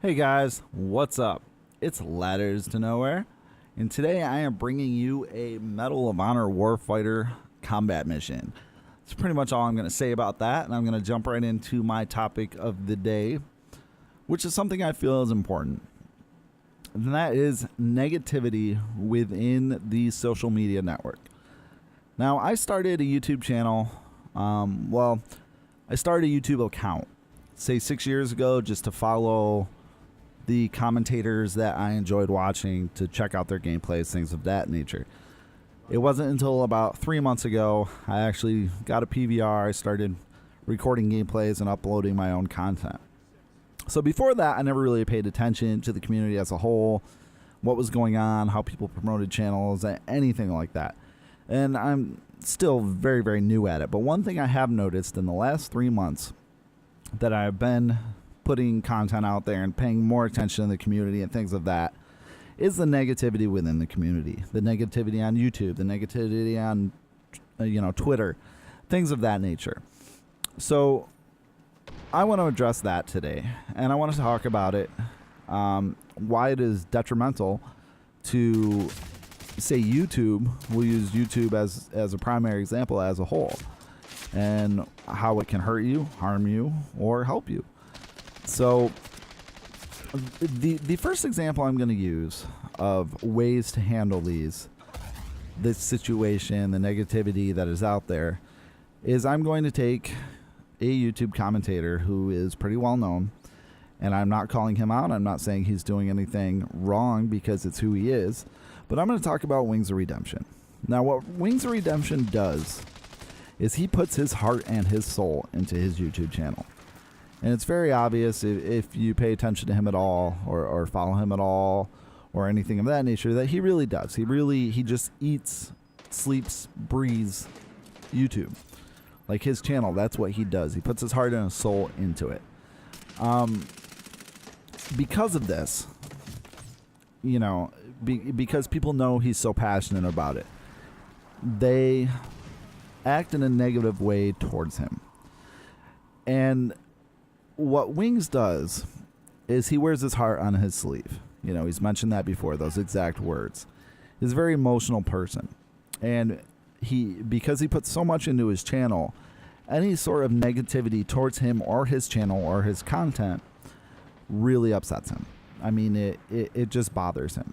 Hey guys, what's up? It's Ladders to Nowhere, and today I am bringing you a Medal of Honor Warfighter combat mission. That's pretty much all I'm going to say about that, and I'm going to jump right into my topic of the day, which is something I feel is important. And that is negativity within the social media network. Now, I started a YouTube channel, I started a YouTube account, say 6 years ago, just to follow the commentators that I enjoyed watching, to check out their gameplays, things of that nature. It wasn't until about 3 months ago I actually got a PVR. I started recording gameplays and uploading my own content. So before that, I never really paid attention to the community as a whole, what was going on, how people promoted channels, anything like that. And I'm still very, very new at it. But one thing I have noticed in the last 3 months that I've been putting content out there and paying more attention to the community and things of that is the negativity within the community. The negativity on YouTube, the negativity on Twitter, things of that nature. So I want to address that today, and I want to talk about it, why it is detrimental to, say, YouTube. We'll use YouTube as a primary example as a whole, and how it can hurt you, harm you, or help you. So the first example I'm going to use of ways to handle this situation, the negativity that is out there, is I'm going to take a YouTube commentator who is pretty well known, and I'm not calling him out. I'm not saying he's doing anything wrong because it's who he is, but I'm going to talk about Wings of Redemption. Now, what Wings of Redemption does is he puts his heart and his soul into his YouTube channel. And it's very obvious if you pay attention to him at all, or follow him at all, or anything of that nature, that he really does. He just eats, sleeps, breathes YouTube. Like his channel, that's what he does. He puts his heart and his soul into it. Because of this, because people know he's so passionate about it, they act in a negative way towards him. And what Wings does is he wears his heart on his sleeve. He's mentioned that before, those exact words. He's a very emotional person. And because he puts so much into his channel, any sort of negativity towards him or his channel or his content really upsets him. I mean, it just bothers him.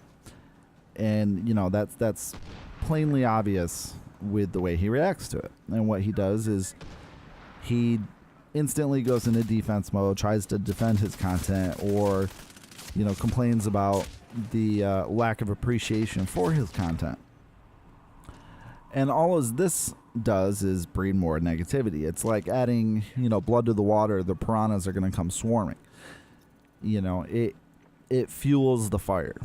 And, that's plainly obvious with the way he reacts to it. And what he does is he instantly goes into defense mode, tries to defend his content, or complains about the lack of appreciation for his content. And all of this does is breed more negativity. It's like adding blood to the water. The piranhas are going to come swarming. It fuels the fire.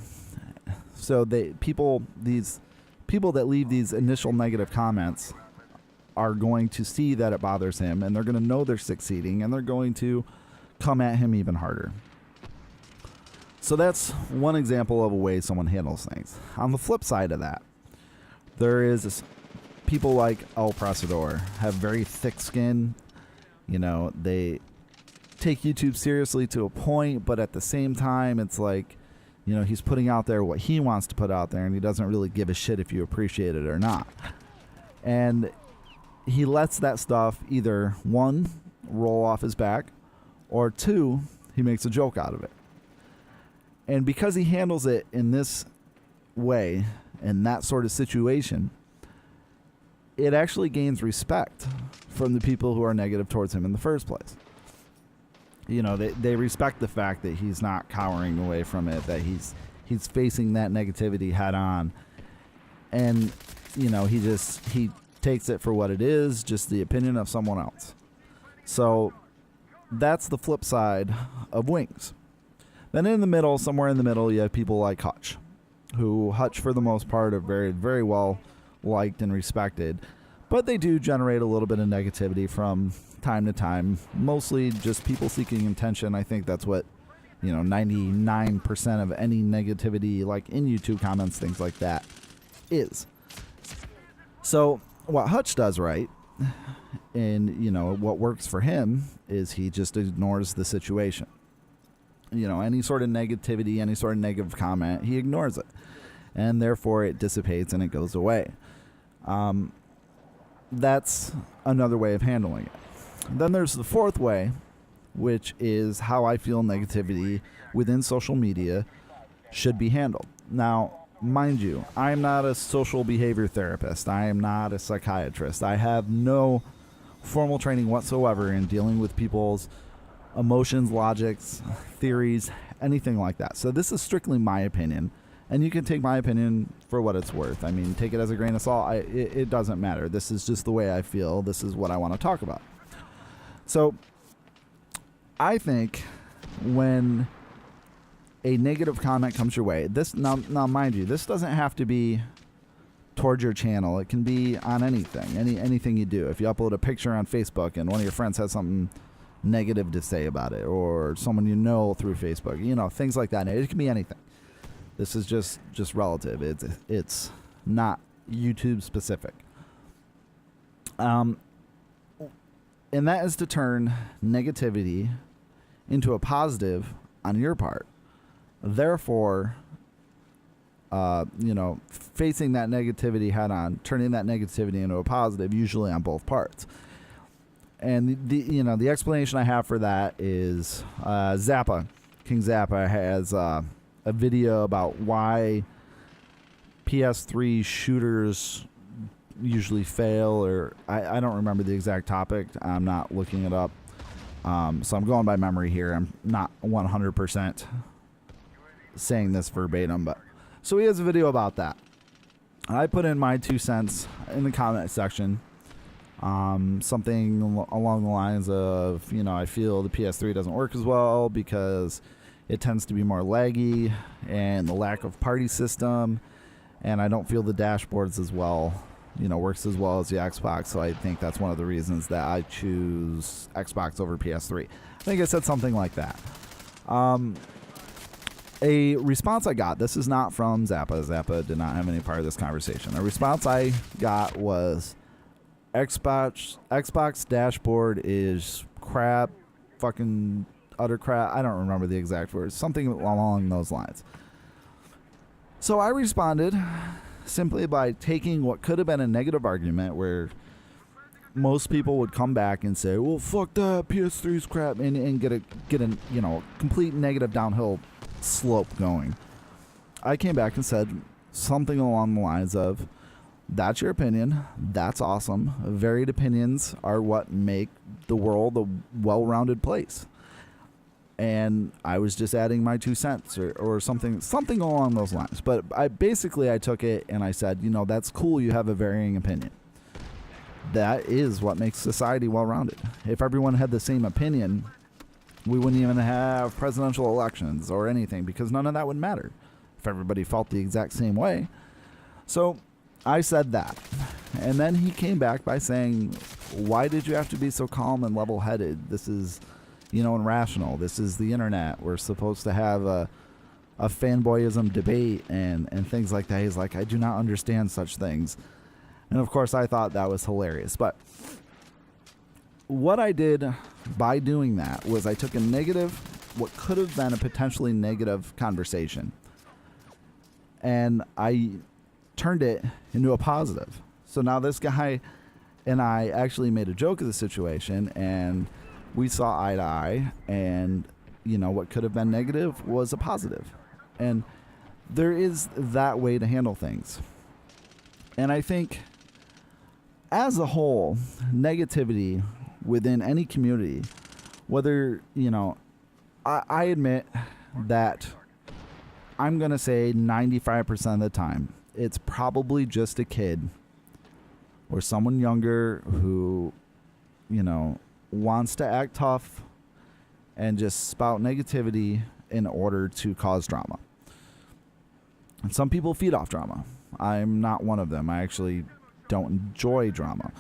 So these people that leave these initial negative comments are going to see that it bothers him, and they're going to know they're succeeding, and they're going to come at him even harder. So that's one example of a way someone handles things. On the flip side of that, there is people like El Prosador, have very thick skin. They take YouTube seriously to a point, but at the same time, it's like, he's putting out there what he wants to put out there, and he doesn't really give a shit if you appreciate it or not. And he lets that stuff either, one, roll off his back, or two, he makes a joke out of it. And because he handles it in this way, in that sort of situation, it actually gains respect from the people who are negative towards him in the first place. They respect the fact that he's not cowering away from it, that he's facing that negativity head on. And, he takes it for what it is, just the opinion of someone else. So that's the flip side of Wings. Then in the middle, somewhere in the middle, you have people like Hutch, who for the most part are very, very well liked and respected, but they do generate a little bit of negativity from time to time, mostly just people seeking attention. I think that's what 99% of any negativity, like in YouTube comments, things like that, is. So what Hutch does right, and what works for him, is he just ignores the situation. any sort of negativity, any sort of negative comment, he ignores it. And therefore it dissipates and it goes away. That's another way of handling it. Then there's the fourth way, which is how I feel negativity within social media should be handled. Now, mind you, I am not a social behavior therapist. I am not a psychiatrist. I have no formal training whatsoever in dealing with people's emotions, logics, theories, anything like that. So this is strictly my opinion, and you can take my opinion for what it's worth. I mean, take it as a grain of salt. It doesn't matter. This is just the way I feel. This is what I want to talk about. So I think when a negative comment comes your way, this now mind you, this doesn't have to be towards your channel. It can be on anything, anything you do. If you upload a picture on Facebook and one of your friends has something negative to say about it, or someone you know through Facebook, things like that. It can be anything. This is just relative. It's not YouTube specific. And that is to turn negativity into a positive on your part. Therefore, facing that negativity head on, turning that negativity into a positive, usually on both parts. And the explanation I have for that is King Zappa has a video about why PS3 shooters usually fail, or I don't remember the exact topic. I'm not looking it up. So I'm going by memory here. I'm not 100% saying this verbatim, but so he has a video about that. I put in my 2 cents in the comment section. Something along the lines of, I feel the PS3 doesn't work as well because it tends to be more laggy and the lack of party system, and I don't feel the dashboards as well, works as well as the Xbox. So I think that's one of the reasons that I choose Xbox over PS3. I think I said something like that. A response I got, this is not from Zappa. Zappa did not have any part of this conversation. A response I got was, Xbox dashboard is crap, fucking utter crap. I don't remember the exact words. Something along those lines. So I responded simply by taking what could have been a negative argument where most people would come back and say, well, fuck that, PS3's crap, and get a complete negative downhill slope going. I came back and said something along the lines of, that's your opinion. That's awesome. Varied opinions are what make the world a well-rounded place. And I was just adding my 2 cents or something along those lines. But I took it and I said, that's cool. You have a varying opinion. That is what makes society well-rounded. If everyone had the same opinion, we wouldn't even have presidential elections or anything, because none of that would matter if everybody felt the exact same way. So I said that. And then he came back by saying, why did you have to be so calm and level-headed? This is, irrational. This is the internet. We're supposed to have a fanboyism debate and things like that. He's like, I do not understand such things. And of course, I thought that was hilarious. But what I did by doing that was I took what could have been a potentially negative conversation, and I turned it into a positive. So now this guy and I actually made a joke of the situation, and we saw eye to eye, and what could have been negative was a positive. And there is that way to handle things. And I think as a whole, negativity within any community, whether, I admit that I'm going to say 95% of the time, it's probably just a kid or someone younger who, wants to act tough and just spout negativity in order to cause drama. And some people feed off drama. I'm not one of them. I actually don't enjoy drama.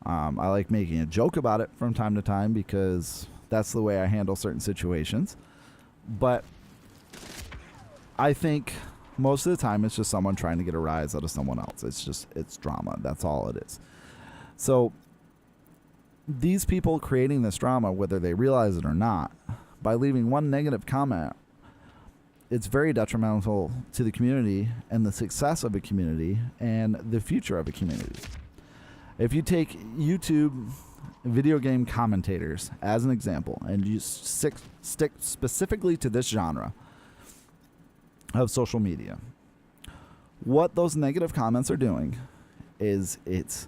I like making a joke about it from time to time because that's the way I handle certain situations. But I think most of the time it's just someone trying to get a rise out of someone else. It's drama. That's all it is. So these people creating this drama, whether they realize it or not, by leaving one negative comment, it's very detrimental to the community and the success of a community and the future of a community. If you take YouTube video game commentators as an example, and you stick specifically to this genre of social media, what those negative comments are doing is it's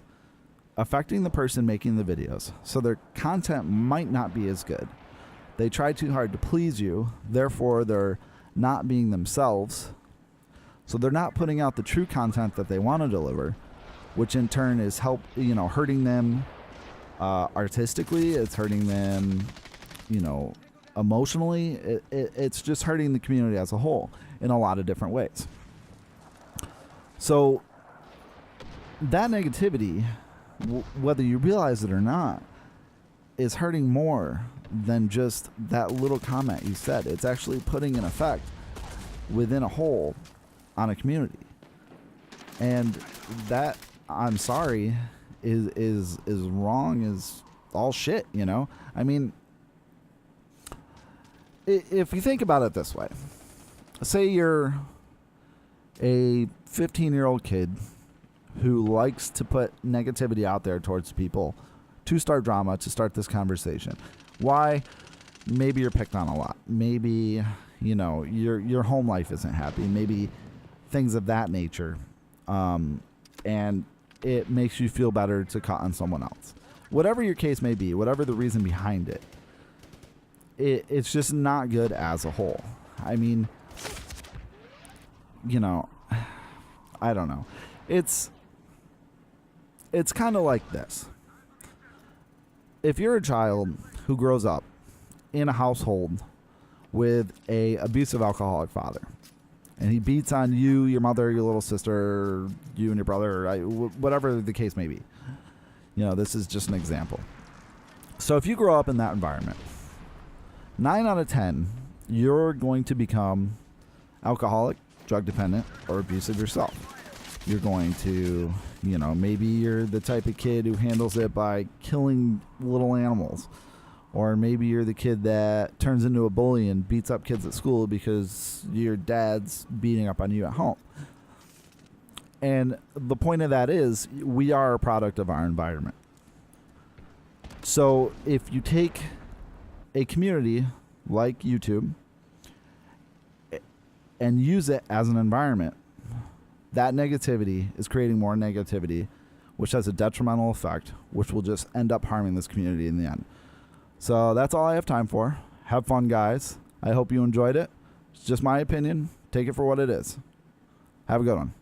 affecting the person making the videos. So their content might not be as good. They try too hard to please you, therefore they're not being themselves. So they're not putting out the true content that they want to deliver, which in turn is hurting them artistically. It's hurting them, emotionally. It's just hurting the community as a whole in a lot of different ways. So that negativity, whether you realize it or not, is hurting more than just that little comment you said. It's actually putting an effect within a whole on a community. And that, I'm sorry, is wrong as all shit, I mean, if you think about it this way, say you're a 15-year-old kid who likes to put negativity out there towards people to start drama, to start this conversation. Why? Maybe you're picked on a lot. Maybe, your home life isn't happy. Maybe things of that nature. And it makes you feel better to cut on someone else. Whatever your case may be, whatever the reason behind it, it's just not good as a whole. I mean, I don't know. It's kind of like this. If you're a child who grows up in a household with a abusive alcoholic father, and he beats on you, your mother, your little sister, you and your brother, whatever the case may be. This is just an example. So if you grow up in that environment, 9 out of 10, you're going to become alcoholic, drug dependent, or abusive yourself. You're going to, maybe you're the type of kid who handles it by killing little animals. Or maybe you're the kid that turns into a bully and beats up kids at school because your dad's beating up on you at home. And the point of that is, we are a product of our environment. So if you take a community like YouTube and use it as an environment, that negativity is creating more negativity, which has a detrimental effect, which will just end up harming this community in the end. So that's all I have time for. Have fun, guys. I hope you enjoyed it. It's just my opinion. Take it for what it is. Have a good one.